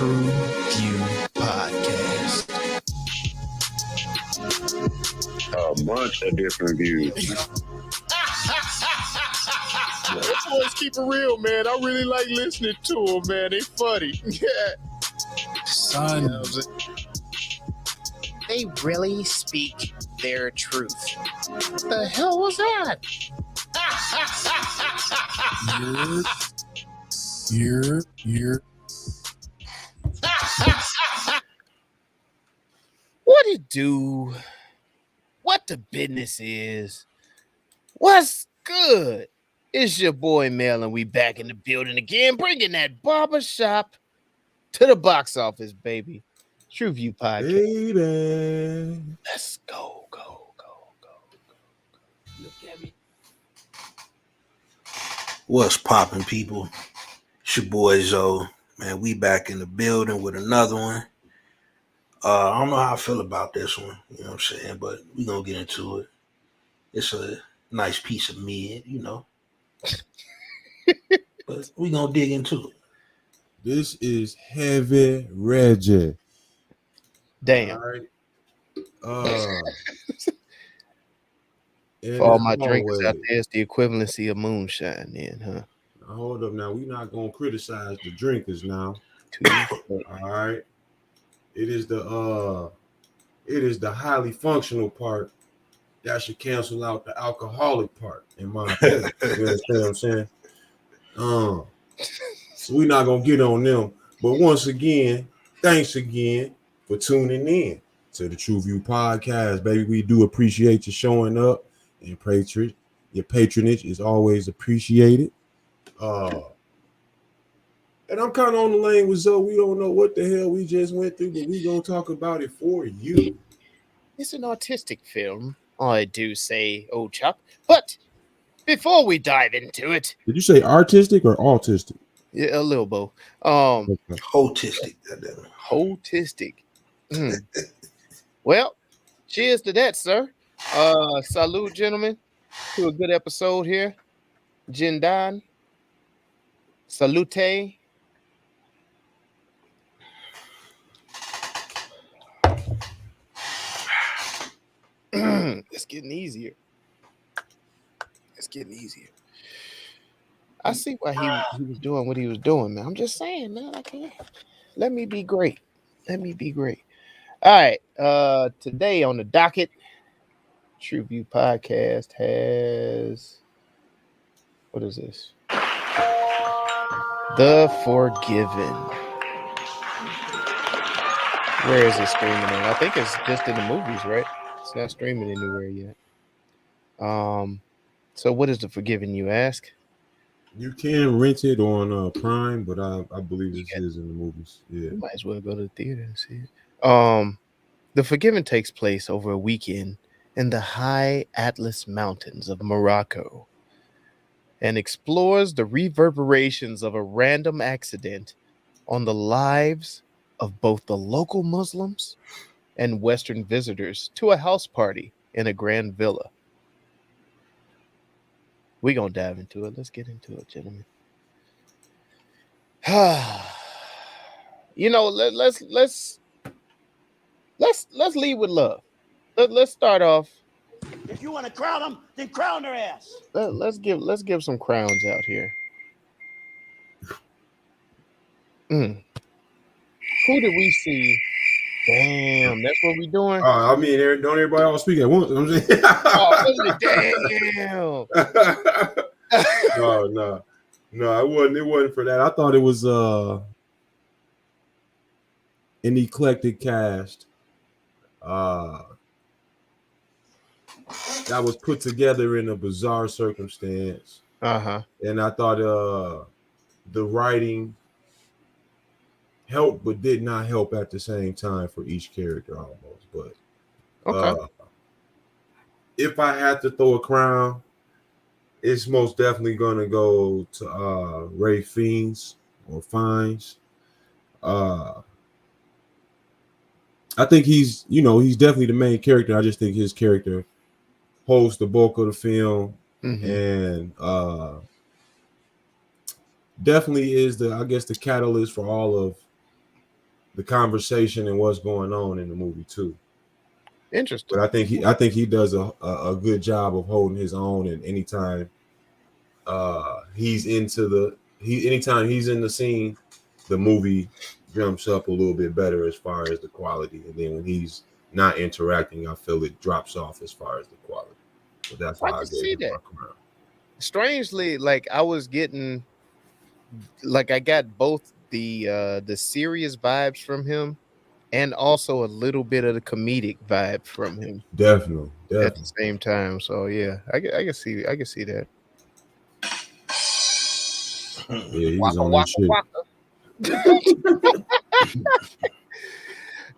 TruVue podcast. A bunch of different views. Those boys keep it real, man. I really like listening to them, man. They funny. Yeah. Son, You know what I'm saying? They really speak their truth. What the hell was that? you're. What it do? What the business is? What's good? It's your boy Mel, and we back in the building again, bringing that barbershop to the box office, baby. TruVue podcast. Baby. Let's go. Look at me. What's poppin', people? It's your boy Zoe. Man, we back in the building with another one. I don't know how I feel about this one, you know what I'm saying, but we gonna get into it. It's a nice piece of mid, you know. But we gonna dig into it. This is Heavy Reggie. Damn. All right. For all my drinkers out there, it's the equivalency of moonshine, then, huh? Now, hold up now. We're not gonna criticize the drinkers now. All right. It is the highly functional part that should cancel out the alcoholic part, in my opinion. You understand what I'm saying? So we're not gonna get on them. But once again, thanks again for tuning in to the TruVue podcast, baby. We do appreciate you showing up, and your patronage is always appreciated. And I'm kind of on the lane with Zoe. We don't know what the hell we just went through, but we gonna talk about it for you. It's an artistic film, I do say, old chap. But before we dive into it, Did you say artistic or autistic? yeah, a little both. Holistic. Holistic. Well, cheers to that, sir. Salute, gentlemen, to a good episode here. Jindan. Salute. It's getting easier. I see why he was doing what he was doing, man. I'm just saying, man. I can't. Let me be great. All right. Today on the docket, TruVue podcast has, what is this? The Forgiven. Where is it streaming on? I think it's just in the movies, right? It's not streaming anywhere yet. So what is The Forgiven, you ask? You can rent it on Prime, but I believe this is in the movies. Yeah, You might as well go to the theater and see it. The Forgiven takes place over a weekend in the high Atlas Mountains of Morocco and explores the reverberations of a random accident on the lives of both the local Muslims and Western visitors to a house party in a grand villa. We're going to dive into it. Let's get into it, gentlemen. You know, let's lead with love. Let's start off. If you want to crown them, then crown their ass. Let's give some crowns out here. Who did we see? Damn, that's what we doing. I mean, don't everybody all speak at once? I'm saying. Oh, damn. No, it wasn't for that. I thought it was an eclectic cast that was put together in a bizarre circumstance. And I thought the writing helped but did not help at the same time for each character almost. But Okay. If I had to throw a crown, it's most definitely gonna go to Ray Fiennes or Fiennes. I think he's definitely the main character. I just think his character holds the bulk of the film, and definitely is the catalyst for all of the conversation and what's going on in the movie too. Interesting. But I think he does a good job of holding his own, and anytime anytime he's in the scene, the movie jumps up a little bit better as far as the quality. And then when he's not interacting, I feel it drops off as far as the quality. So that's why I I can gave see him that. my crown. Strangely, like I was getting, like I got both the serious vibes from him, and also a little bit of the comedic vibe from him Definitely. at the same time. So yeah, I can see that. Yeah, he was Waka on that waka shit. waka.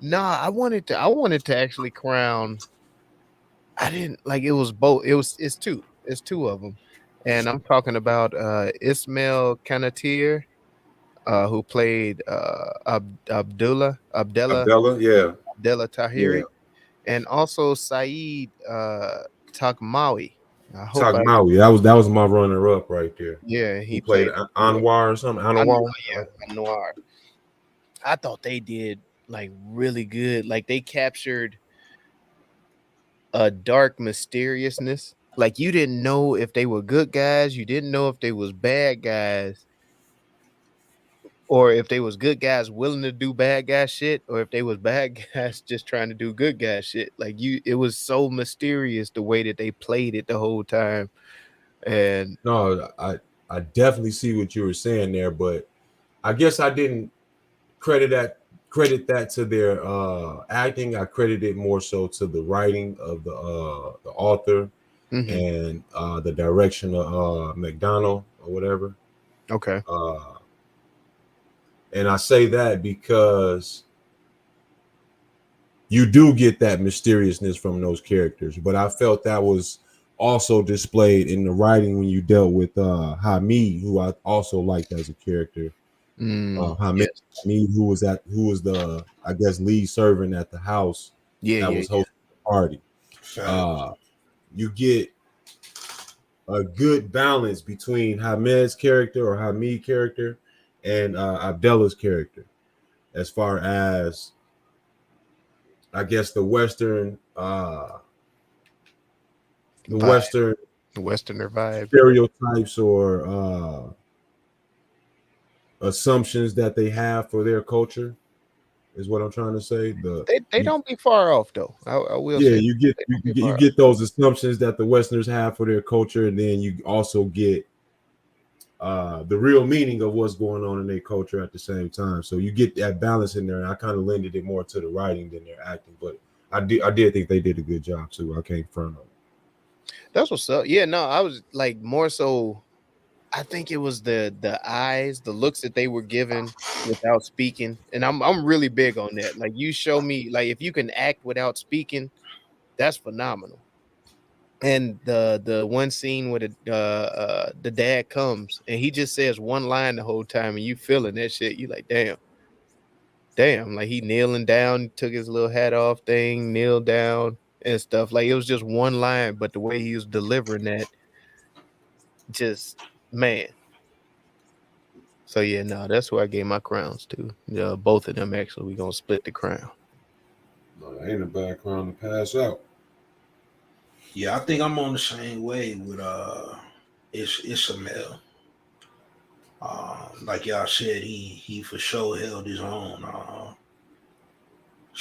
Nah, I wanted to actually crown. I didn't like it was both. It's two of them, and I'm talking about Ismail Kanatir, who played Abdullah Abdullah, yeah. Tahiri, and also Saeed Takmawi. I hope I Takmawi. That was my runner up right there. yeah, Who he played played Anwar or something? Anwar, Anwar? yeah, Anwar. I thought they did like really good. Like they captured a dark mysteriousness. Like you didn't know if they were good guys, you didn't know if they was bad guys, or if they was good guys willing to do bad guy shit, or if they was bad guys just trying to do good guy shit. Like it was so mysterious the way that they played it the whole time. And No, I definitely see what you were saying there, but I guess I didn't credit that to their acting. I credit it more so to the writing of the author and the direction of McDonald or whatever. okay. And I say that because you do get that mysteriousness from those characters, but I felt that was also displayed in the writing when you dealt with Hamid, who I also liked as a character. Hamid, Yes. who was the I guess lead servant at the house that was hosting the party. You get a good balance between Hamid's character or Hamid character and Abdullah's character, as far as I guess the Western Westerner vibe. stereotypes or assumptions that they have for their culture is what I'm trying to say. They don't be far off though. I will Yeah, say you get they you, don't you be get you far get those assumptions that the Westerners have for their culture, and then you also get the real meaning of what's going on in their culture at the same time. So you get that balance in there, and I kind of lended it more to the writing than their acting, but I did think they did a good job too. I can't front on. That's what's up. Yeah, no, I was like more so. I think it was the eyes, the looks that they were given without speaking, and I'm really big on that. Like you show me, like if you can act without speaking, that's phenomenal. And the one scene where the dad comes and he just says one line the whole time, and you feeling that shit, you like damn, like he kneeling down, took his little hat off thing, kneeled down and stuff. Like it was just one line, but the way he was delivering that, just man. So yeah, no, that's who I gave my crowns to. Both of them actually. We gonna split the crown. No, that ain't a bad crown to pass out. Yeah, I think I'm on the same way with Ismail. Like y'all said, he for sure held his own.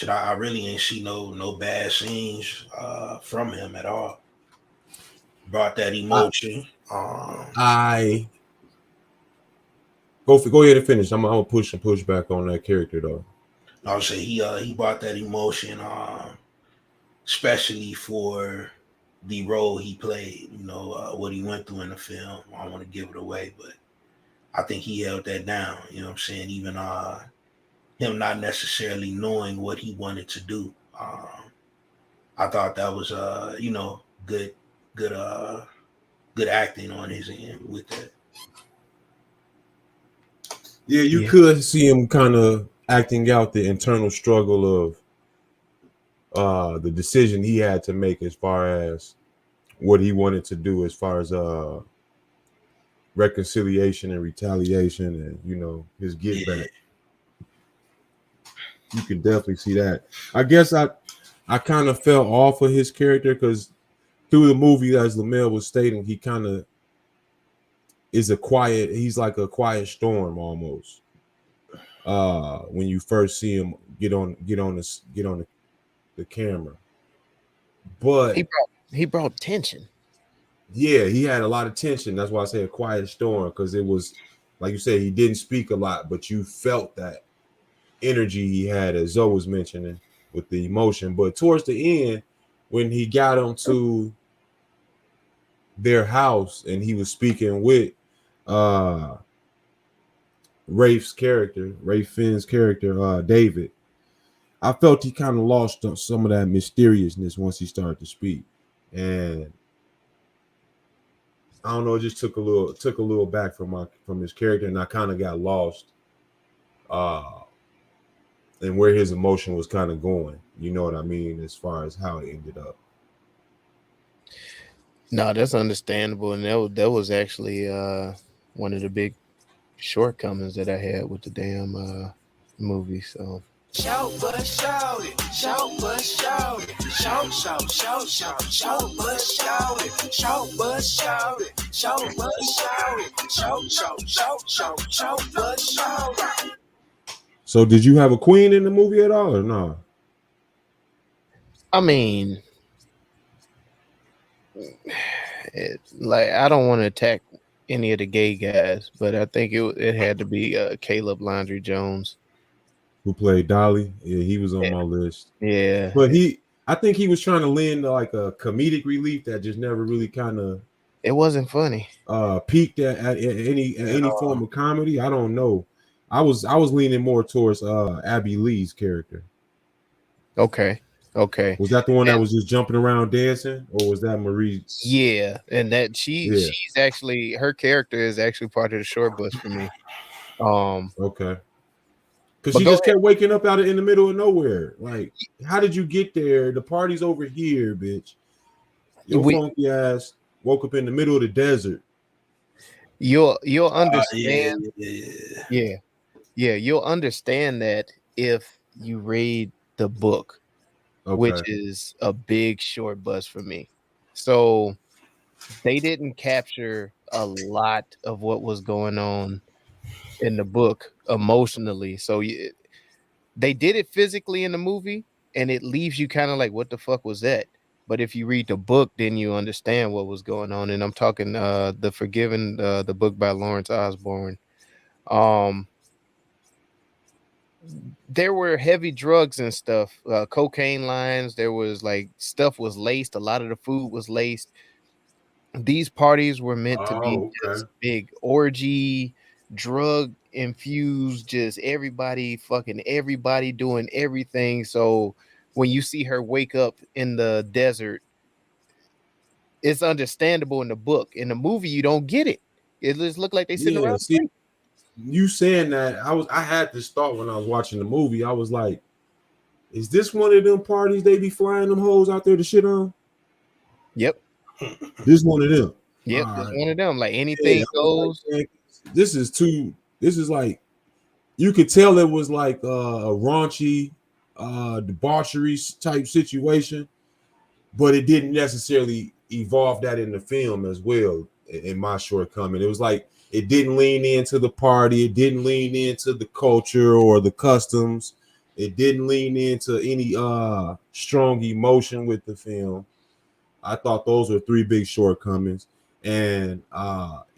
I really ain't see no bad scenes from him at all. Brought that emotion. I go ahead and finish. I'm gonna push back on that character though. I would say he brought that emotion, especially for the role he played. You know what he went through in the film. I don't want to give it away, but I think he held that down. You know what I'm saying? Even him not necessarily knowing what he wanted to do. I thought that was good good acting on his end with that. Yeah, you could see him kind of acting out the internal struggle of the decision he had to make as far as what he wanted to do as far as reconciliation and retaliation and his get back. You can definitely see that. I guess I kind of fell off of his character because through the movie, as Lamel was stating, he kind of is he's like a quiet storm almost. When you first see him get on the camera. But he brought tension. yeah, he had a lot of tension. That's why I say a quiet storm, because it was like you said, he didn't speak a lot, but you felt that energy he had, as Zoe was mentioning, with the emotion. But towards the end, when he got onto their house and he was speaking with Rafe Finn's character, David, I felt he kind of lost some of that mysteriousness once he started to speak. And I don't know, it just took a little back from his character, and I kind of got lost and where his emotion was kind of going. You know what I mean, as far as how it ended up. No, that's understandable, and that was actually one of the big shortcomings that I had with the damn movie. So Shout but shout it, shout but shout it, shout, shout, shout, shout, shout but shout it, shout but shout it, shout but shout it, shout, shout, shout, shout, shout but shout it. So did you have a queen in the movie at all or no? I mean, like, I don't want to attack any of the gay guys, but I think it had to be Caleb Landry Jones, Who played Dolly? Yeah, he was on my list. Yeah, But I think he was trying to lend like a comedic relief that just never really kind of it wasn't funny. Peaked at any form of comedy. I don't know. I was leaning more towards Abby Lee's character. Okay. Was that the one that was just jumping around dancing, or was that Marie? Yeah, and that she's actually, her character is actually part of the short bus for me. Okay. Because she just kept waking up in the middle of nowhere. Like, how did you get there? The party's over here, bitch. Your funky ass woke up in the middle of the desert. You'll understand. Yeah. You'll understand that if you read the book, which is a big short bus for me. So they didn't capture a lot of what was going on in the book emotionally. So they did it physically in the movie, and it leaves you kind of like, what the fuck was that? But if you read the book, then you understand what was going on. And I'm talking The Forgiven, the book by Lawrence Osborne. There were heavy drugs and stuff, cocaine lines. There was like stuff was laced. A lot of the food was laced. These parties were meant to be just big orgy, drug infused, just everybody fucking everybody doing everything. So when you see her wake up in the desert, it's understandable in the book. In the movie, you don't get it. It just looked like they sitting around. You saying that, I had this thought when I was watching the movie. I was like, is this one of them parties they be flying them hoes out there to shit on? Yep. This one of them. Yep, this one of them. Like anything goes. Like, this is like, you could tell it was like a raunchy debauchery type situation, but it didn't necessarily evolve that in the film as well. In my shortcoming, it was like it didn't lean into the party, it didn't lean into the culture or the customs, it didn't lean into any strong emotion with the film. I thought those were three big shortcomings, and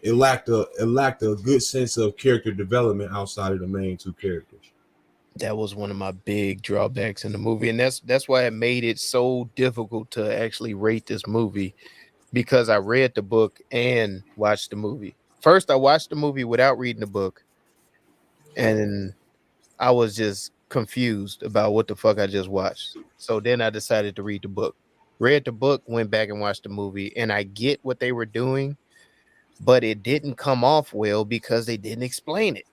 it lacked a good sense of character development outside of the main two characters. That was one of my big drawbacks in the movie, and that's why it made it so difficult to actually rate this movie, because I read the book and watched the movie. First, I watched the movie without reading the book, and I was just confused about what the fuck I just watched. So then I decided to read the book. Read the book, went back and watched the movie, and I get what they were doing, but it didn't come off well because they didn't explain it.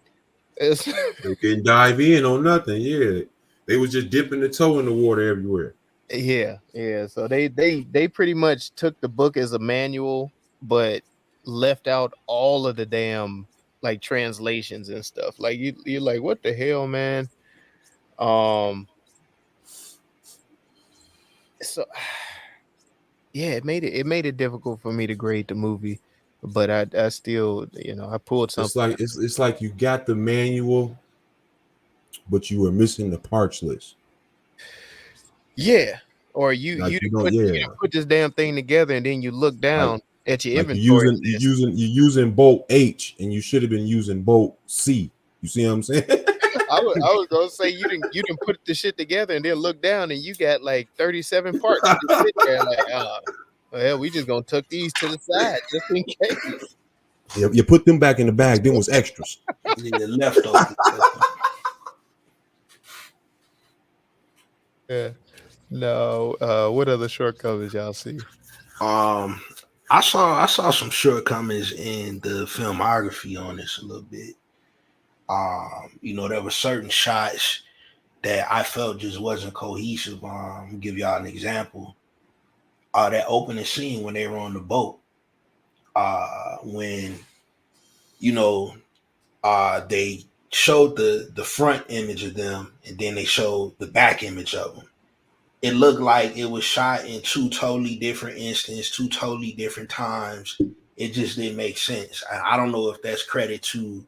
They didn't dive in on nothing. Yeah, they was just dipping the toe in the water everywhere. Yeah. So they pretty much took the book as a manual, but left out all of the damn like translations and stuff. Like you're like, what the hell, man? So yeah, it made it difficult for me to grade the movie, but I still, I pulled It's something. like it's like you got the manual, but you were missing the parts list. Yeah. Or you Like you didn't don't, put you yeah. didn't put this damn thing together, and then you look Like down at your like inventory list. you're using bolt H, and you should have been using bolt C. You see what I'm saying? I was gonna say you didn't put the shit together, and then look down and you got like 37 parts just sitting there like, well, we just gonna tuck these to the side just in case. You put them back in the bag. Then was extras. Yeah, leftovers. Yeah. No, what other shortcomings y'all see? I saw some shortcomings in the filmography on this a little bit. There were certain shots that I felt just wasn't cohesive. Give y'all an example. That opening scene when they were on the boat. When they showed the front image of them, and then they showed the back image of them. It looked like it was shot in two totally different instances, two totally different times. It just didn't make sense. I don't know if that's credit to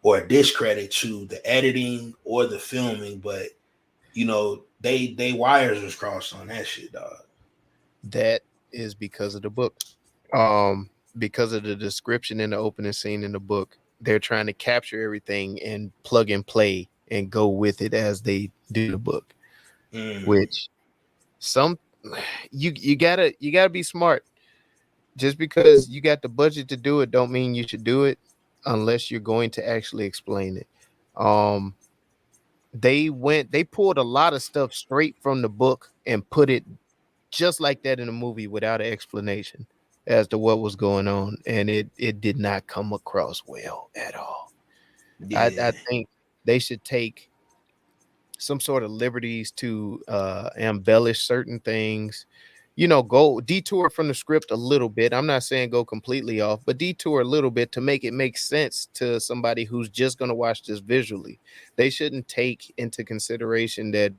or discredit to the editing or the filming, but they wires was crossed on that shit, dog. That is because of the book. Because of the description in the opening scene in the book, they're trying to capture everything and plug and play and go with it as they do the book. Which some you gotta be smart. Just because you got the budget to do it don't mean you should do it unless you're going to actually explain it. They pulled a lot of stuff straight from the book and put it just like that in a movie without an explanation as to what was going on, and it did not come across well at all. I Yeah, think they should take some sort of liberties to embellish certain things, go detour from the script a little bit. I'm not saying go completely off, but detour a little bit to make it make sense to somebody who's just going to watch this visually. They shouldn't take into consideration that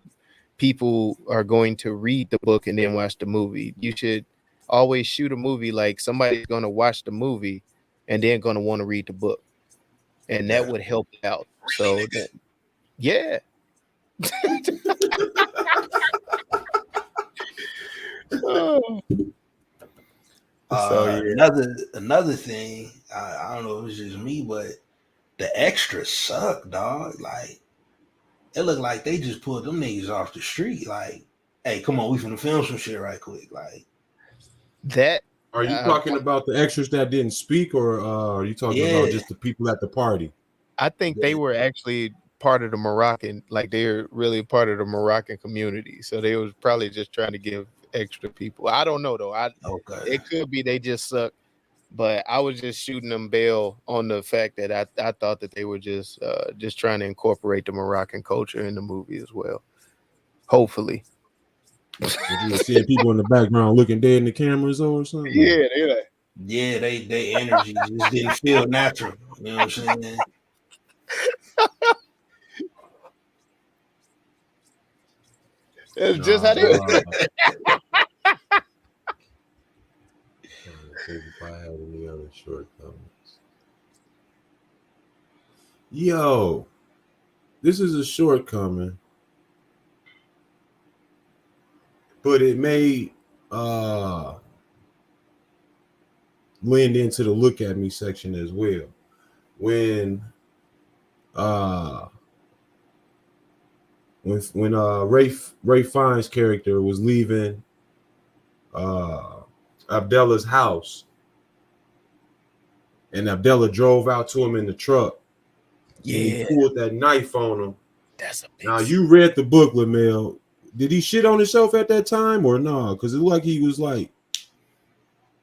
people are going to read the book and then watch the movie. You should always shoot a movie like somebody's going to watch the movie and then going to want to read the book, and that would help out. So yeah. Oh. So yeah, another thing. I don't know if it's just me, but the extras suck, dog. Like it looked like they just pulled them niggas off the street. Like, hey, come on, we finna film some shit right quick. Like that Are you talking about the extras that didn't speak, or are you talking about yeah, just the people at the party? I think they were actually part of the Moroccan, like they're really part of the Moroccan community. So they was probably just trying to give extra people. I don't know though. okay. It could be they just suck, but I was just shooting them bail on the fact that I thought that they were just trying to incorporate the Moroccan culture in the movie as well. Hopefully. If you were seeing people in the background looking dead in the cameras or something. Yeah, yeah. Yeah, they energy just didn't feel natural. You know what I'm saying? That's just how they Trying to think if I had any other shortcomings. Yo, this is a shortcoming, but it may blend into the look at me section as well. When Ray Fiennes' character was leaving Abdella's house, and Abdella drove out to him in the truck, and he pulled that knife on him. That's a big Now you read the book, Lamel. Did he shit on himself at that time or no? Because it looked like he was like,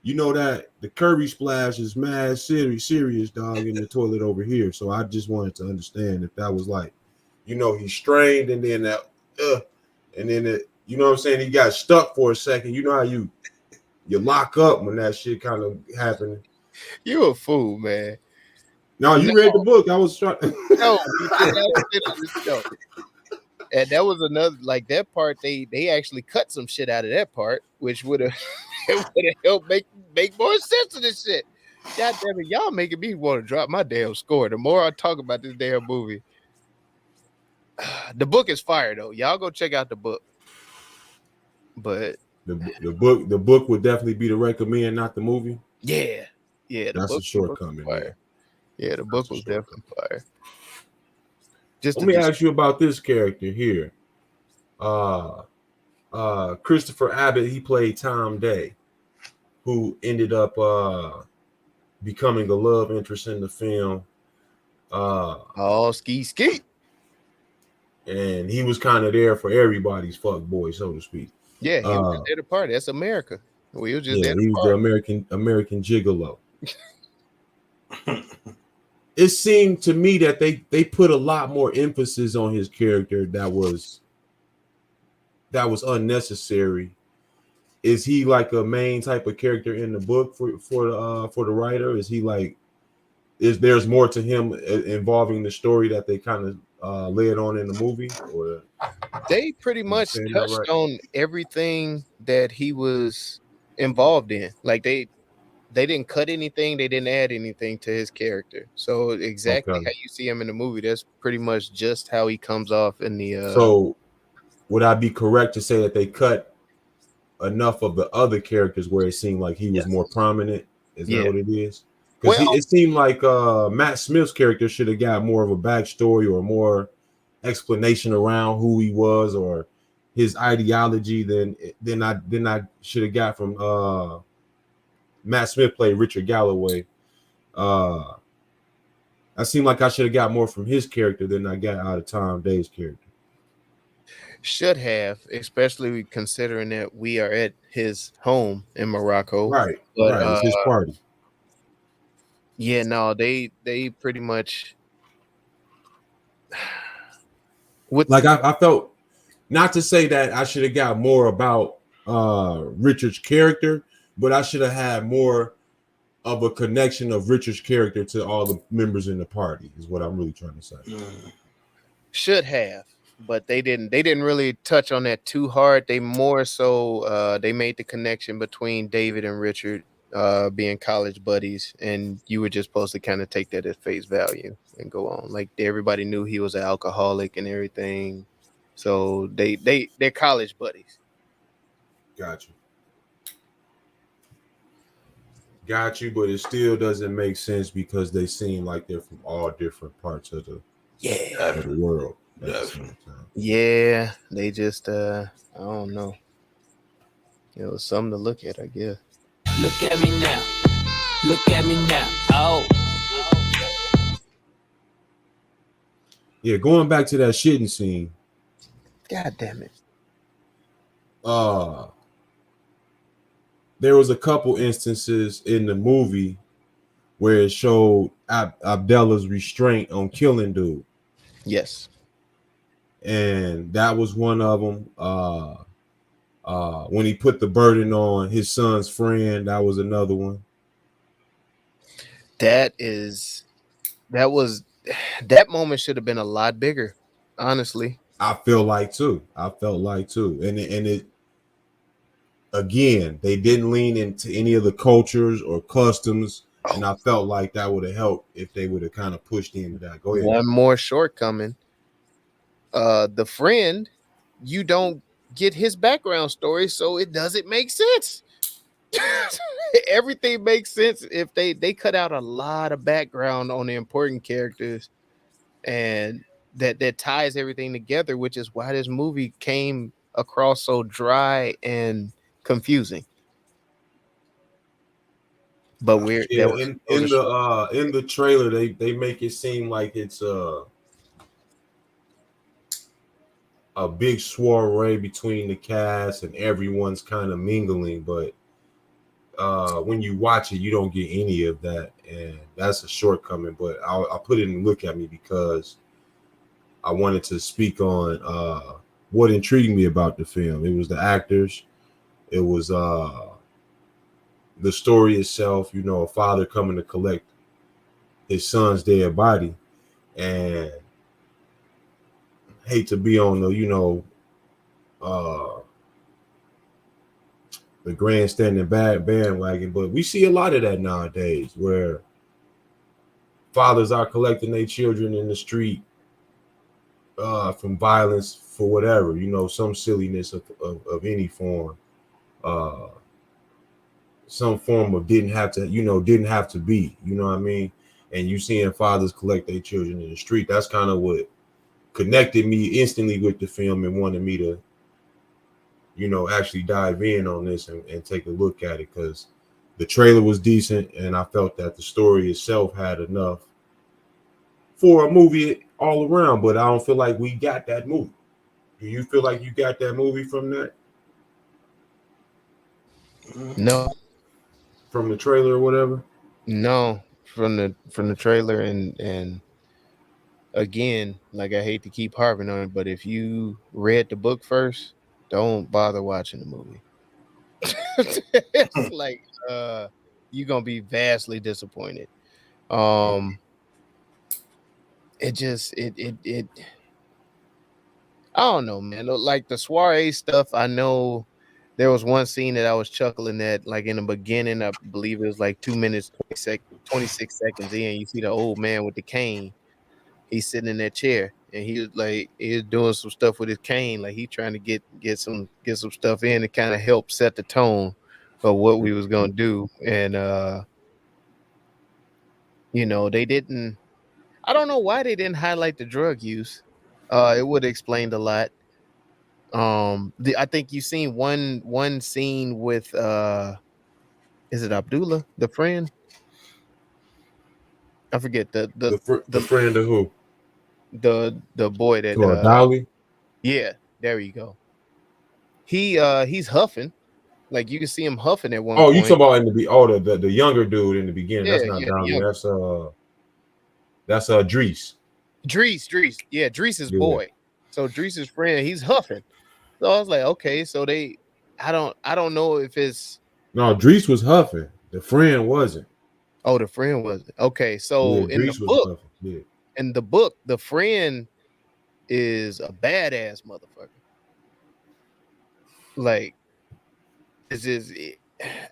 that the Kirby splash is mad serious, dog, in the toilet over here. So I just wanted to understand if that was like, he strained and then that, and then it, you know what I'm saying? He got stuck for a second. You know how you lock up when that shit kind of happened. You a fool, man. No, you read the book. I was trying. No, we did not sit on this show. And that was another like that part. They actually cut some shit out of that part, which would have helped make more sense of this shit. God damn it, y'all making me want to drop my damn score. The more I talk about this damn movie, the book is fire though. Y'all go check out the book. But The book would definitely be the recommend, not the movie. yeah, the That's a book shortcoming. was fire. Yeah, the book was definitely fire. Just let me ask you about this character here. Christopher Abbott, he played Tom Day, who ended up becoming a love interest in the film. Ski. And he was kind of there for everybody's fuck boy, so to speak. Yeah, he was just there to party. That's America. We was just yeah, he was the American gigolo. It seemed to me that they put a lot more emphasis on his character that was unnecessary. Is he like a main type of character in the book for the writer? Is he like there's more to him involving the story that they kind of laid on in the movie? Or they pretty much touched on everything that he was involved in. Like they didn't cut anything, they didn't add anything to his character. So exactly how you see him in the movie, that's pretty much just how he comes off in the So would I be correct to say that they cut enough of the other characters where it seemed like he was more prominent? Is that what it is? Because it seemed like Matt Smith's character should have got more of a backstory or more explanation around who he was or his ideology than I should have got from Matt Smith played Richard Galloway. I seemed like I should have got more from his character than I got out of Tom Day's character. Should have, especially considering that we are at his home in Morocco. Right. It's his party. Yeah, no, they pretty much I felt, not to say that I should have got more about Richard's character, but I should have had more of a connection of Richard's character to all the members in the party is what I'm really trying to say. Should have, but they didn't really touch on that too hard. They more so they made the connection between David and Richard being college buddies, and you were just supposed to kind of take that at face value and go on. Like everybody knew he was an alcoholic and everything, so they're college buddies. Got you, but it still doesn't make sense because they seem like they're from all different parts of the world. Yeah, they just I don't know. It was something to look at, I guess. Look at me now. Look at me now. Oh. Yeah, going back to that shitting scene. God damn it. There was a couple instances in the movie where it showed Abdella's restraint on killing dude. Yes. And that was one of them. When he put the burden on his son's friend, that was another one. That moment should have been a lot bigger, honestly. I felt like too. And it again, they didn't lean into any of the cultures or customs, and I felt like that would have helped if they would have kind of pushed into that. Go ahead. One more shortcoming. The friend, you don't get his background story, so it doesn't make sense. Everything makes sense if they cut out a lot of background on the important characters, and that ties everything together, which is why this movie came across so dry and confusing. But we're in the trailer they make it seem like it's a big soiree between the cast and everyone's kind of mingling, but when you watch it, you don't get any of that, and that's a shortcoming. But I'll put it in Look at Me because I wanted to speak on what intrigued me about the film. It was the actors, it was the story itself. You know, a father coming to collect his son's dead body, and hate to be on the, the grandstanding bandwagon, but we see a lot of that nowadays where fathers are collecting their children in the street from violence for whatever, some silliness of any form, some form of didn't have to be, you know what I mean? And you seeing fathers collect their children in the street. That's kind of what connected me instantly with the film and wanted me to, actually dive in on this and take a look at it, because the trailer was decent and I felt that the story itself had enough for a movie all around, but I don't feel like we got that movie. Do you feel like you got that movie from that? No, From the trailer or whatever? no, from the trailer, and again, like, I hate to keep harping on it, but if you read the book first, don't bother watching the movie. It's like you're gonna be vastly disappointed. It just it I don't know, man. Like the soiree stuff, I know there was one scene that I was chuckling at, like in the beginning. I believe it was like 2 minutes, 26 seconds in. You see the old man with the cane. He's sitting in that chair, and he was doing some stuff with his cane, like he trying to get some stuff in to kind of help set the tone of what we was gonna do. And they didn't. I don't know why they didn't highlight the drug use. It would have explained a lot. I think you seen one scene with is it Abdullah, the friend? I forget The friend of who? the boy that Dolly? yeah, there you go. He's huffing. Like you can see him huffing at one Oh, you point. talking about the younger dude in the beginning. Yeah, That's not yeah, Dolly. young That's Drees. Drees. Yeah, Drees's Yeah. boy. So Drees's friend, he's huffing. So I was like, okay, so I don't know if it's No, Drees was huffing. The friend wasn't. oh, the friend wasn't. Okay, so Yeah, Drees was huffing. Yeah. in the book, the friend is a badass motherfucker. Like,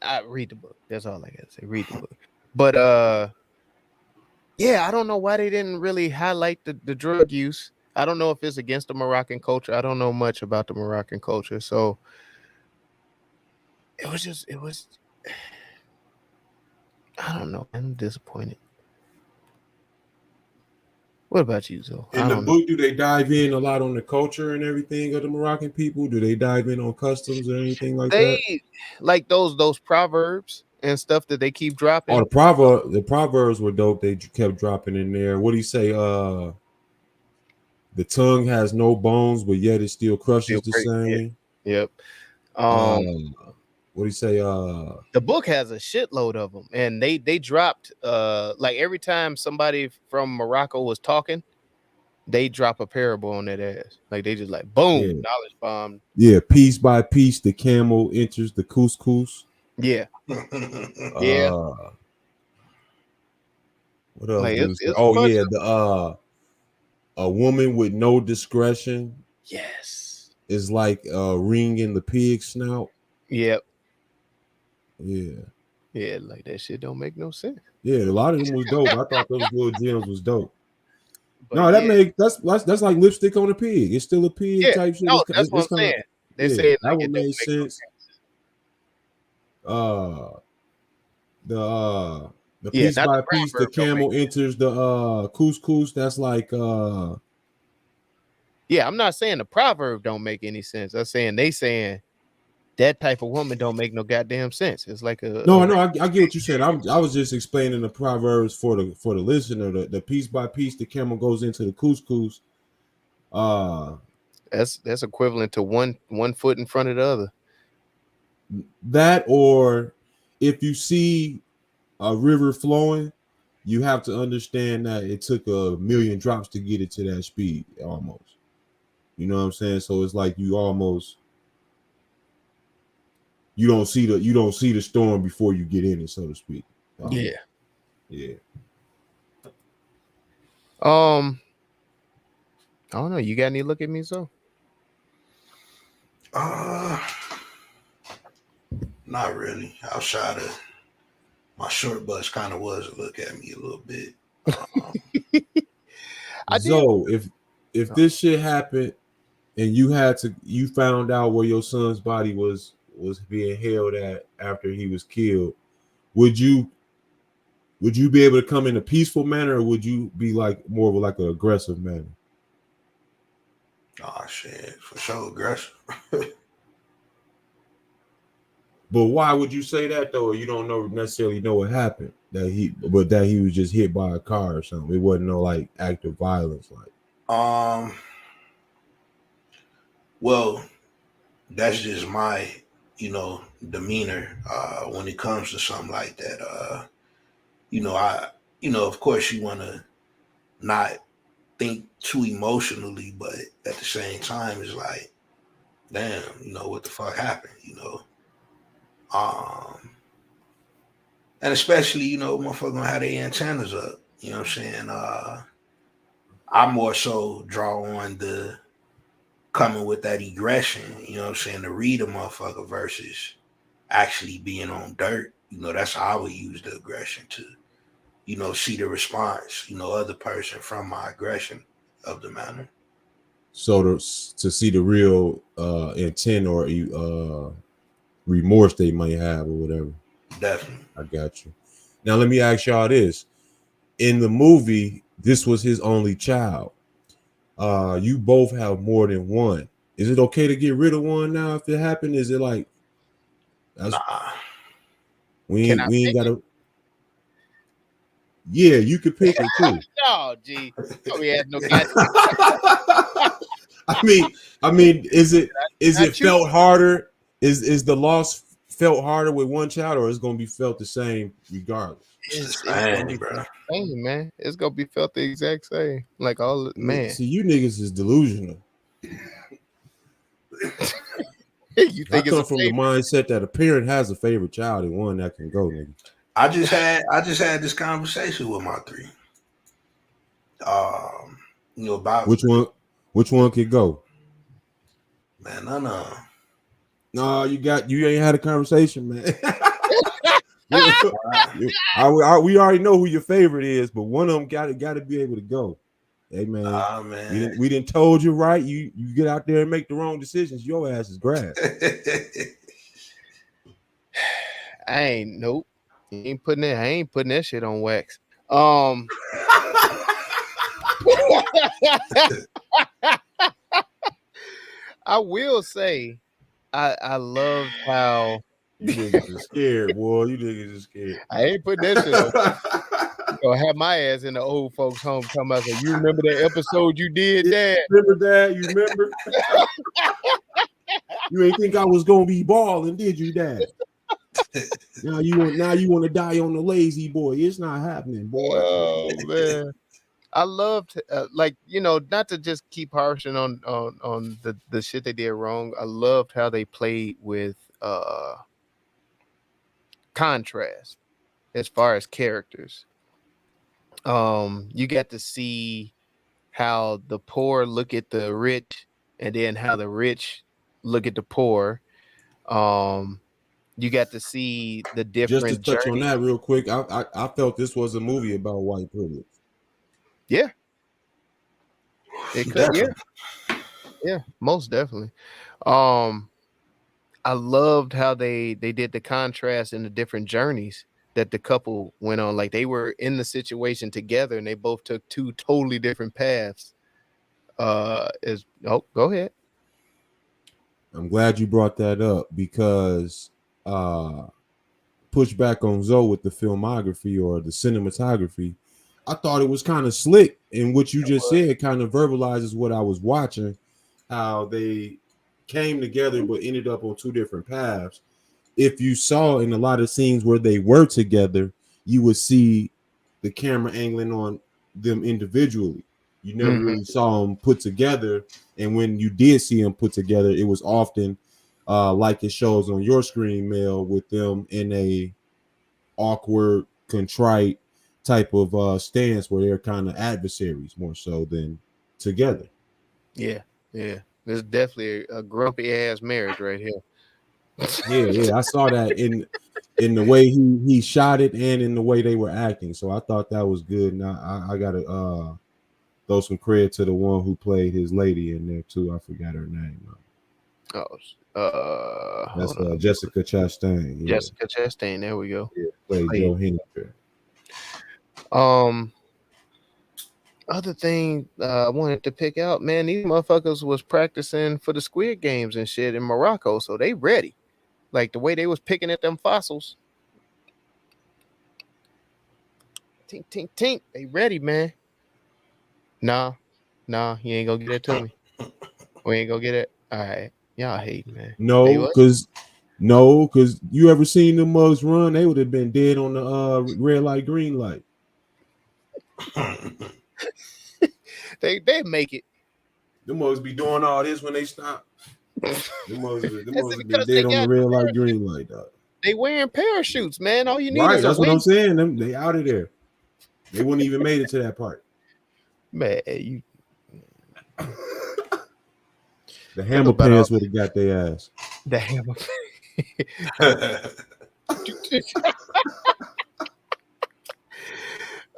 I read the book. That's all I gotta say. Read the book. But yeah, I don't know why they didn't really highlight the drug use. I don't know if it's against the Moroccan culture. I don't know much about the Moroccan culture. So it was I don't know. I'm disappointed. What about you, Zoe? In the book, do they dive in a lot on the culture and everything of the Moroccan people? Do they dive in on customs or anything like that? Like those proverbs and stuff that they keep dropping. Oh, the proverbs were dope. They kept dropping in there. What do you say? The tongue has no bones, but yet it still crushes the same. Yeah. Yep. What do you say? The book has a shitload of them, and they dropped like every time somebody from Morocco was talking, they drop a parable on that ass. Like they just like boom, knowledge bomb. Yeah, piece by piece, the camel enters the couscous. Yeah. Yeah. What else? Like, a woman with no discretion. Yes. Is like a ring in the pig snout. Yep. Yeah. Yeah, like that shit don't make no sense. Yeah, a lot of them was dope. I thought those little gems was dope. But no, that's like lipstick on a pig. It's still a pig type shit. No, that's what I'm saying. They say that one made sense. The piece by piece, the camel enters the couscous. That's like yeah, I'm not saying the proverb don't make any sense. I'm saying they saying that type of woman don't make no goddamn sense. It's like I get what you said. I was just explaining the proverbs for the listener. The piece by piece, the camel goes into the couscous. That's equivalent to one foot in front of the other. That, or if you see a river flowing, you have to understand that it took 1,000,000 drops to get it to that speed, almost. You know what I'm saying? So it's like you don't see the storm before you get in it, so to speak. Yeah. I don't know. You got any look at me, so? Not really. Outside of my short bus, kind of was a look at me a little bit. I did. So if this shit happened and you found out where your son's body was being held at after he was killed, would you be able to come in a peaceful manner, or would you be like more of like an aggressive manner? Oh shit, for sure aggressive. But why would you say that though? You don't necessarily know what happened. That he was just hit by a car or something. It wasn't no like act of violence, like. Well, that's just my, demeanor when it comes to something like that. Of course you want to not think too emotionally, but at the same time, it's like, damn, what the fuck happened, and especially, motherfucker gonna have their antennas up, you know what I'm saying? I more so draw on the coming with that aggression, you know what I'm saying, to read a motherfucker versus actually being on dirt. That's how I would use the aggression to, see the response, other person from my aggression of the matter. So to see the real intent or remorse they might have or whatever. Definitely. I got you. Now let me ask y'all this. In the movie, this was his only child. You both have more than one. Is it okay to get rid of one now if it happened? Is it like Nah. We ain't gotta. Yeah, you could pick her too. No, G. We had no goddamn. I mean, is it felt harder? Is the loss felt harder with one child, or is it gonna be felt the same regardless? It's gonna be bro. the same, man. It's gonna be felt the exact same. Like all man. See, you niggas is delusional. You think I come from the mindset that a parent has a favorite child and one that can go, nigga. I just had this conversation with my three. About which one could go? Man, no. No, you ain't had a conversation, man. We already know who your favorite is, but one of them got to be able to go. Hey man, man. We didn't told you right. You get out there and make the wrong decisions. Your ass is grass. I ain't ain't putting that shit on wax. I will say, I love how you niggas are scared, boy. You niggas are scared. I ain't putting that shit on. Gonna have my ass in the old folks' home talking about, you remember that episode you did, Dad? Remember that? You remember? You ain't think I was gonna be balling, did you, Dad? Now you want to die on the lazy boy. It's not happening, boy. Oh man, I loved not to just keep harshing on the shit they did wrong. I loved how they played with contrast as far as characters. You got to see how the poor look at the rich, and then how the rich look at the poor. You got to see the different. Just to touch on that real quick, I felt this was a movie about white privilege. Yeah, it could. Yeah, most definitely. I loved how they did the contrast in the different journeys that the couple went on. Like they were in the situation together, and they both took two totally different paths. Go ahead. I'm glad you brought that up because push back on Zoe with the filmography or the cinematography. I thought it was kind of slick, and what you just said kind of verbalizes what I was watching. How they came together but ended up on two different paths. If you saw in a lot of scenes where they were together, you would see the camera angling on them individually. You never really saw them put together, and when you did see them put together, it was often like it shows on your screen, Mel, with them in a awkward, contrite type of stance where they're kind of adversaries more so than together. Yeah, yeah. This is definitely a grumpy ass marriage right here. Yeah, I saw that in the way he shot it and in the way they were acting. So I thought that was good. And I gotta throw some credit to the one who played his lady in there too. I forgot her name. That's Hold on. Jessica Chastain. Yeah, Jessica Chastain. There we go. yeah, played Joe Hennifer. Other thing I wanted to pick out, man, these motherfuckers was practicing for the Squid Games and shit in Morocco, so they ready. Like the way they was picking at them fossils. Tink, tink, tink. They ready, man. Nah, you ain't gonna get it to me. We ain't gonna get it. All right. Y'all hate, man. They No, what? because you ever seen them mugs run? They would have been dead on the red light, green light. They make it. Them mugs be doing all this when they stop. Them mugs have been because dead they on the got red light, green light, dog. They wearing parachutes, man. All you need Right, is a that's what wing. I'm saying. Them they out of there. They wouldn't even made it to that part. Man, you The hammer pants would have got their ass. the hammer.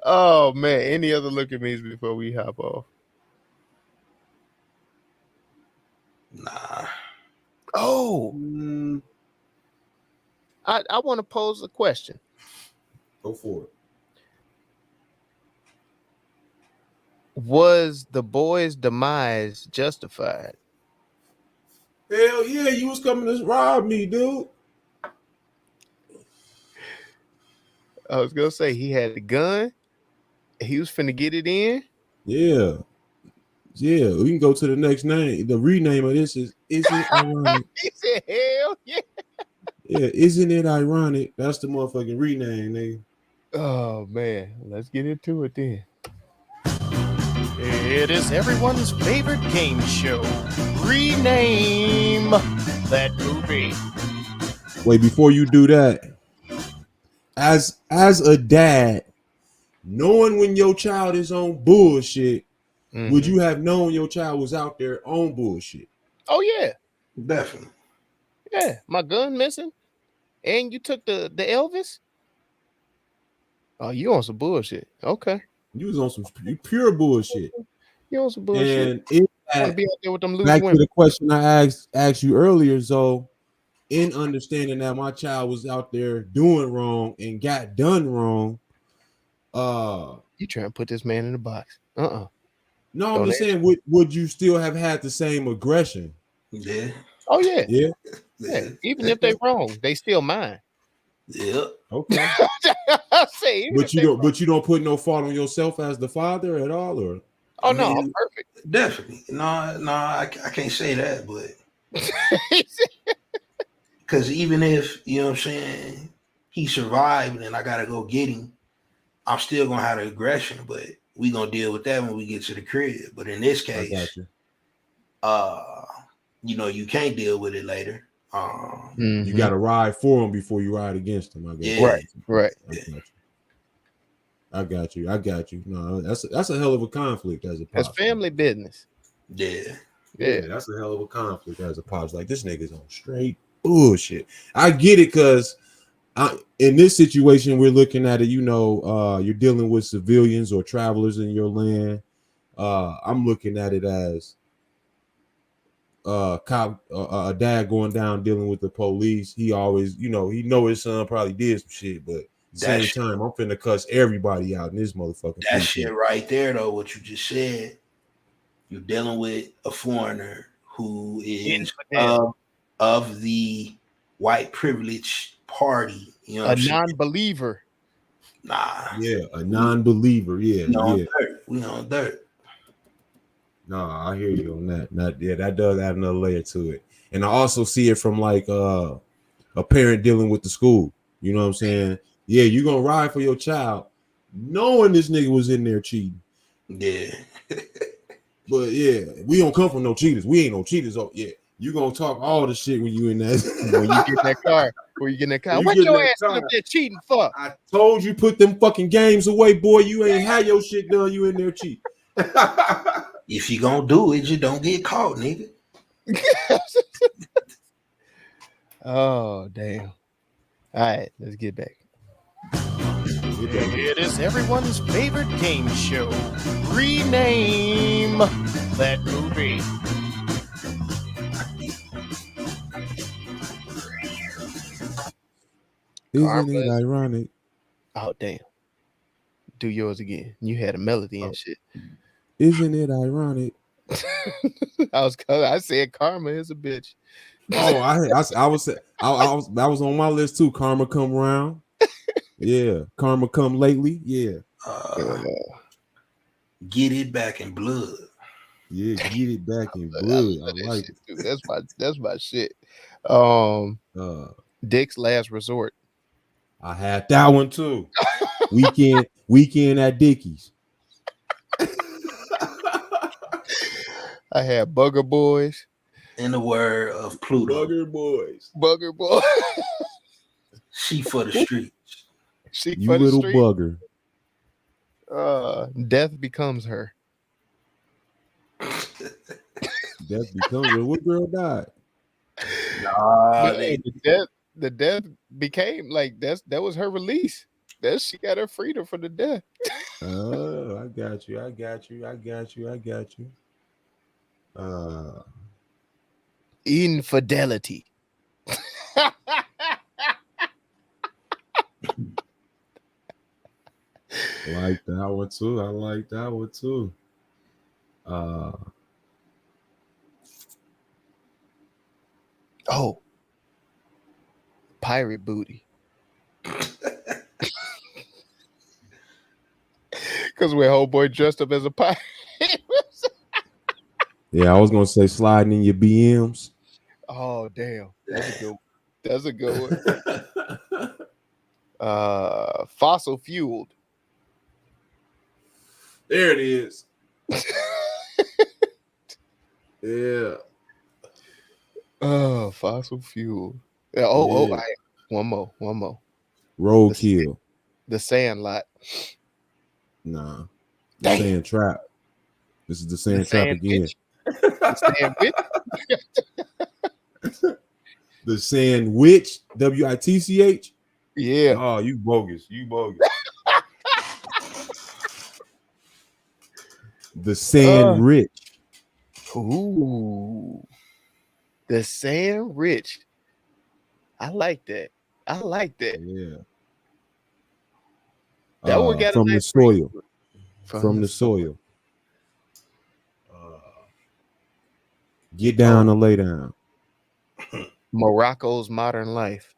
Oh man, any other look at me's before we hop off? Nah. Oh, I want to pose a question. Go for it. Was the boy's demise justified? Hell yeah, you was coming to rob me, dude. I was gonna say he had a gun. He was finna get it in. Yeah. We can go to the next name. The rename of this is Isn't It Ironic? He said, "Hell yeah." Yeah, Isn't It Ironic? That's the motherfucking rename, nigga. Oh man, let's get into it then. It is everyone's favorite game show. Rename that movie. Wait, before you do that, as a dad, knowing when your child is on bullshit, would you have known your child was out there on bullshit? Oh yeah, Definitely. yeah. My gun missing, and you took the Elvis. Oh, you on some bullshit? Okay, You was on some pure bullshit. you on some bullshit. And it Want to be out there with them loose back women? to the question I asked you earlier, so in understanding that my child was out there doing wrong and got done wrong, you trying to put this man in the box? No, Don't I'm just saying, would you still have had the same aggression? Yeah. Oh yeah. Yeah. Even if they wrong, they still mine. Yeah. Okay. I say, but you don't put no fault on yourself as the father at all, or? Oh no, I'm perfect. Definitely. No, I can't say that, but because even if, you know what I'm saying, he survived and I gotta go get him, I'm still gonna have the aggression, but we gonna deal with that when we get to the crib. But in this case, you can't deal with it later. You gotta ride for him before you ride against him, I guess. Yeah. Right. I got you. No, that's a hell of a conflict as a pops. That's family business. Yeah, that's a hell of a conflict as a pops. Like, this nigga's on straight bullshit. I get it, because in this situation we're looking at it, you're dealing with civilians or travelers in your land. I'm looking at it as a dad going down dealing with the police. He always, he know his son probably did some shit, but same time, I'm finna cuss everybody out in this motherfucking. That shit right there, though, what you just said, you're dealing with a foreigner who is of the white privilege party. You know, a non-believer. Nah. Yeah, a non-believer. Yeah, we on dirt. No, I hear you on that. That does add another layer to it. And I also see it from like a parent dealing with the school. You know what I'm saying? Yeah, you're gonna ride for your child, knowing this nigga was in there cheating. Yeah. But yeah, we don't come from no cheaters. We ain't no cheaters. Oh yeah, you gonna talk all the shit when you in that. When you get that car. What your ass up there cheating for? I told you, put them fucking games away, boy. You ain't had your shit done. You in there cheating. If you gonna do it, you don't get caught, nigga. Oh, damn. All right, let's get back. It is everyone's favorite game show. Rename that movie. Isn't it Karma. ironic? Oh, damn. Do yours again. You had a melody and shit. Isn't it ironic? I said karma is a bitch. Oh, I was that was on my list too. Karma come round. Yeah, karma come lately. Yeah, Get it back in blood. yeah, get it back in I blood. love I that like shit it. too. That's my shit. Dick's Last Resort. I had that one too. Weekend at Dickies. I had Bugger Boys. In the word of Pluto, Bugger Boys. Bugger Boy. she for the streets. She You for the little street. bugger. Death Becomes Her. Death becomes her. What girl died? Nah, The death became like that was her release. She got her freedom from the death. Oh, I got you. Infidelity. Like that one too. I like that one too. Oh, Pirate Booty. Because we're whole boy dressed up as a pirate. Yeah, I was gonna say sliding in your BMs. Oh, damn. That's a good one. Fossil Fueled. There it is. Yeah. Oh, Fossil Fueled. Yeah, one more. Roadkill. The Sandlot. Nah. The Damn. Sand Trap. This is the Sand The Trap Sand again. Witch. The Sand Witch. The Sand Witch. WITCH. Yeah. Oh, you bogus. The Sand Rich. Ooh. The Sand Rich. I like that. Yeah. That one got from a the nice soil. ring. From the soil. Get down or lay down. Morocco's Modern Life.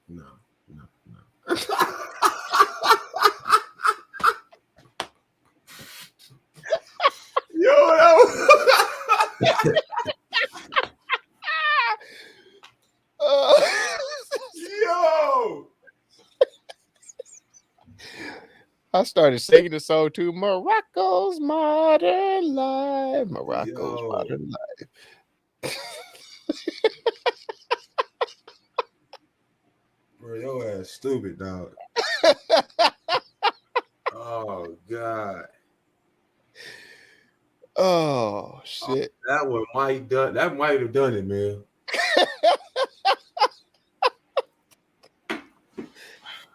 No. Yo. I started singing the song too. Morocco's Modern Life. Modern Life. Bro, your ass stupid, dog. Oh, God. Oh, shit. That one might have done it, man.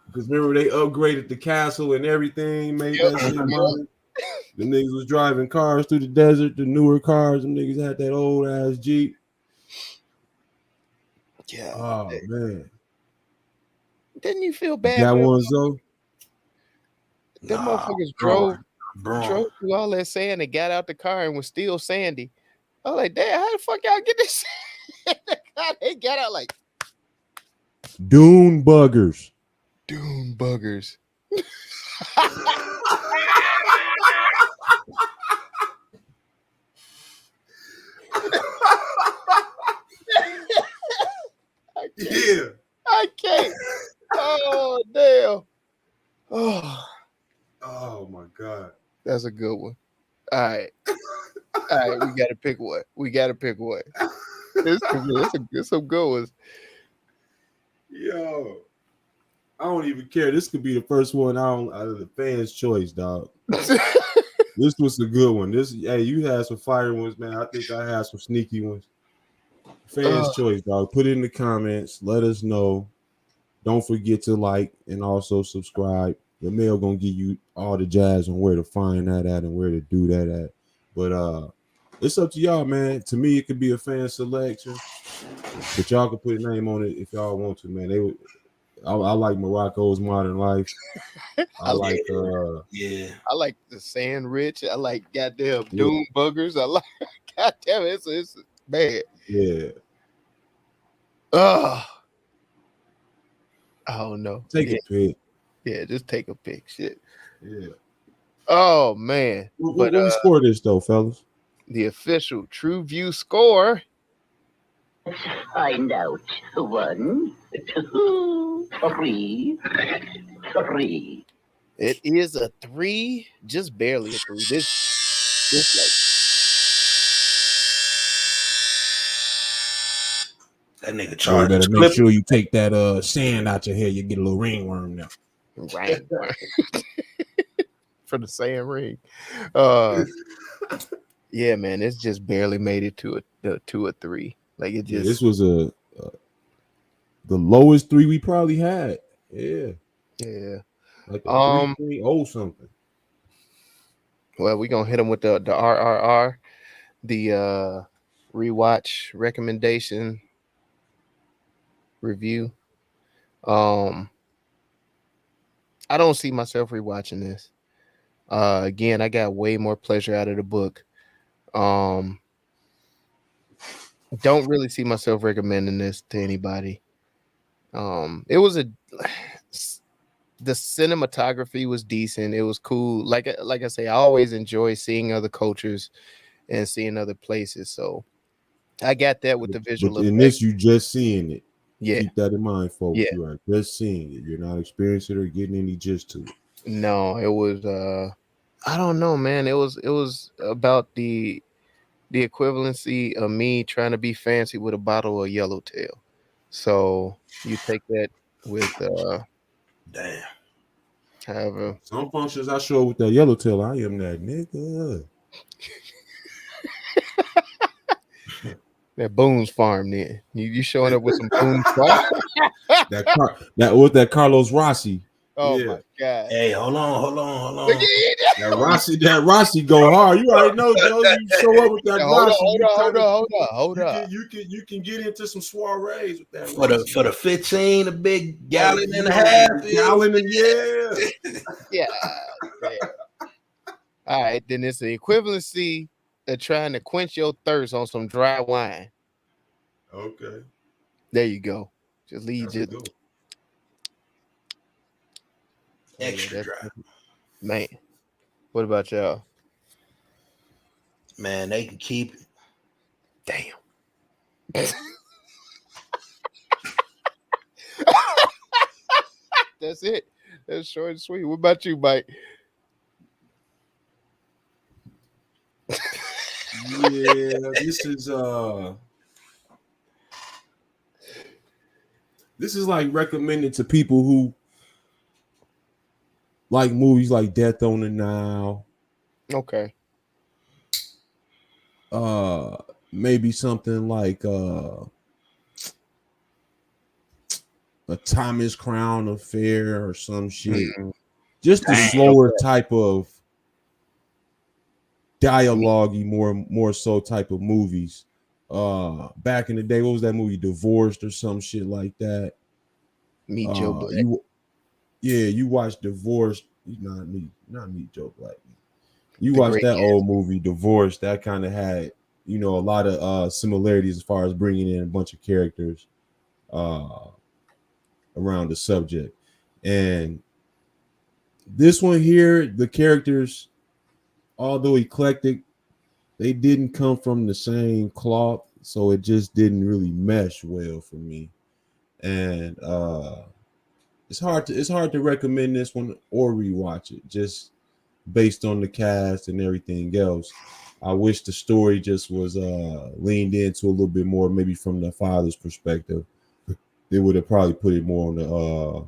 Because remember, they upgraded the castle and everything, made that shit modern. The niggas was driving cars through the desert, the newer cars. Them niggas had that old ass Jeep. Yeah. Oh, man. Didn't you feel bad? That one, Zoe? Them motherfuckers drove through all that sand and got out the car and was still sandy. I was like, damn, how the fuck y'all get this? They got out like Dune buggers. Dune buggers. I can't. Oh, damn. Oh my God. That's a good one. All right, we gotta pick one. It's some good ones. Yo. I don't even care. This could be the first one out of the fans' choice, dog. This was a good one. Hey, you had some fire ones, man. I think I had some sneaky ones. Fans' choice, dog. Put it in the comments. Let us know. Don't forget to like and also subscribe. The mail gonna give you all the jazz on where to find that at and where to do that at. But it's up to y'all, man. To me, it could be a fan selection, but y'all can put a name on it if y'all want to, man. I like Morocco's Modern Life. I like Yeah. I like the Sand Rich. I like goddamn Doom Buggers. I like goddamn it's bad. Yeah. I don't know. Take a pick. Yeah, just take a pic. Shit. Yeah. Oh man. What we score this though, fellas? The official TruVue score. Find out. 1, 2, 3, 3. It is a 3, just barely a 3. This That nigga You charged. better make sure you take that sand out your hair. You get a little ringworm now. right for the sand ring. Yeah, man, it's just barely made it to a 3. Like it just. This was the lowest 3 we probably had. Yeah. Like a 3.0 something. Well, we're gonna hit them with the RRR, the rewatch recommendation review. I don't see myself rewatching this. Again, I got way more pleasure out of the book. Don't really see myself recommending this to anybody. It was the cinematography was decent. It was cool. Like I say, I always enjoy seeing other cultures and seeing other places. So I got that with the visual But in effects. this, you just seeing it. Yeah. Keep that in mind, folks. Yeah. You are just seeing it. You're not experiencing it or getting any gist to it. No, it was I don't know, man. It was about the equivalency of me trying to be fancy with a bottle of Yellowtail. So you take that with damn. However, some functions I show with that Yellowtail, I am that nigga. that Boone's Farm. Then you showing up with some Boone's Farm. that Carlos Rossi. Oh my god! Hey, hold on. That Rossi go hard. You already know, Joe. You show up with that Rossi. Hold on. You can get into some soirees with that for the 15, a big gallon and a half. Yeah. All right, then it's the equivalency of trying to quench your thirst on some dry wine. Okay. There you go. Just leave it. Extra dry. Man. What about y'all? Man, they can keep it. Damn. That's it. That's short and sweet. What about you, Mike? Yeah, this is like recommended to people who like movies like Death on the Nile. Okay. Maybe something like a Thomas Crown Affair or some shit. Just the slower type of dialogue-y, more so type of movies. Back in the day, what was that movie? Divorced or some shit like that. Meet Joe Black. You watched Divorced. Not Meet Joe Black. You watched that old movie, Divorced. That kind of had, a lot of similarities as far as bringing in a bunch of characters around the subject. And this one here, the characters, although eclectic, they didn't come from the same cloth, so it just didn't really mesh well for me. And it's hard to recommend this one or rewatch it just based on the cast and everything else. I wish the story just was leaned into a little bit more, maybe from the father's perspective. They would have probably put it more on the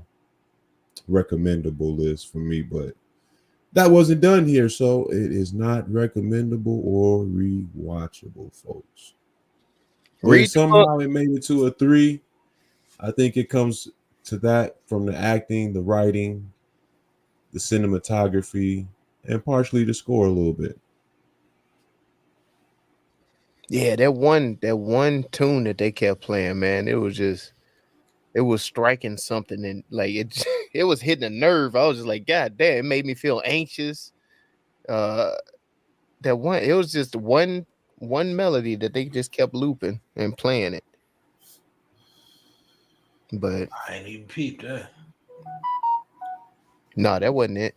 recommendable list for me. But that wasn't done here, so it is not recommendable or rewatchable, folks. But Read the book. somehow it made it to a 3. I think it comes to that from the acting, the writing, the cinematography, and partially the score a little bit. Yeah, that one tune that they kept playing, man, it was striking something, and like it it was hitting a nerve. I was just like, God damn, it made me feel anxious. That one, it was just one melody that they just kept looping and playing it. But I ain't even peeped that. no, that wasn't it.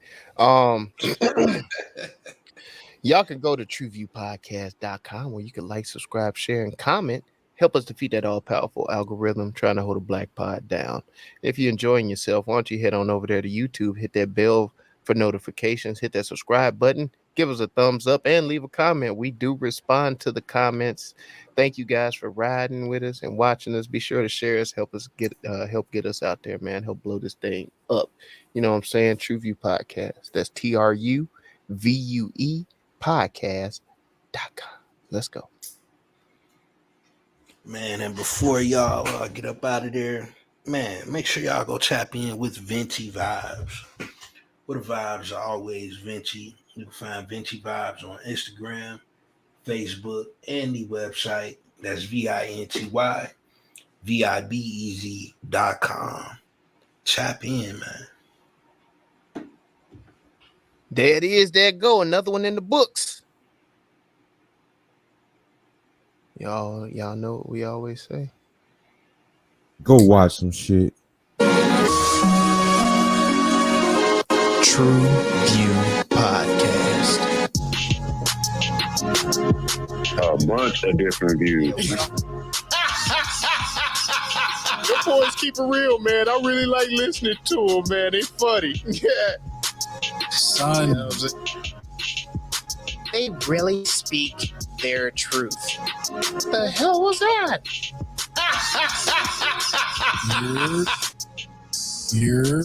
Y'all can go to TruVuePodcast.com where you can like, subscribe, share, and comment. Help us defeat that all-powerful algorithm trying to hold a black pod down. If you're enjoying yourself, why don't you head on over there to YouTube, hit that bell for notifications, hit that subscribe button, give us a thumbs up, and leave a comment. We do respond to the comments. Thank you guys for riding with us and watching us. Be sure to share us, help get us out there, man. Help blow this thing up. You know what I'm saying? TruVue Podcast. That's TruVue podcast.com. Let's go. Man, and before y'all get up out of there, man, make sure y'all go tap in with Venti Vibes. Where the vibes are always Venti. You can find Venti Vibes on Instagram, Facebook, and the website. That's VINTY, VIBEZ.com. Tap in, man. There it is. There it go. Another one in the books. Y'all know what we always say. Go watch some shit. TruVue Podcast. A bunch of different views. Your boys keep it real, man. I really like listening to them, man. They funny. Yeah. Son. You know they really speak their truth. What the hell was that? You're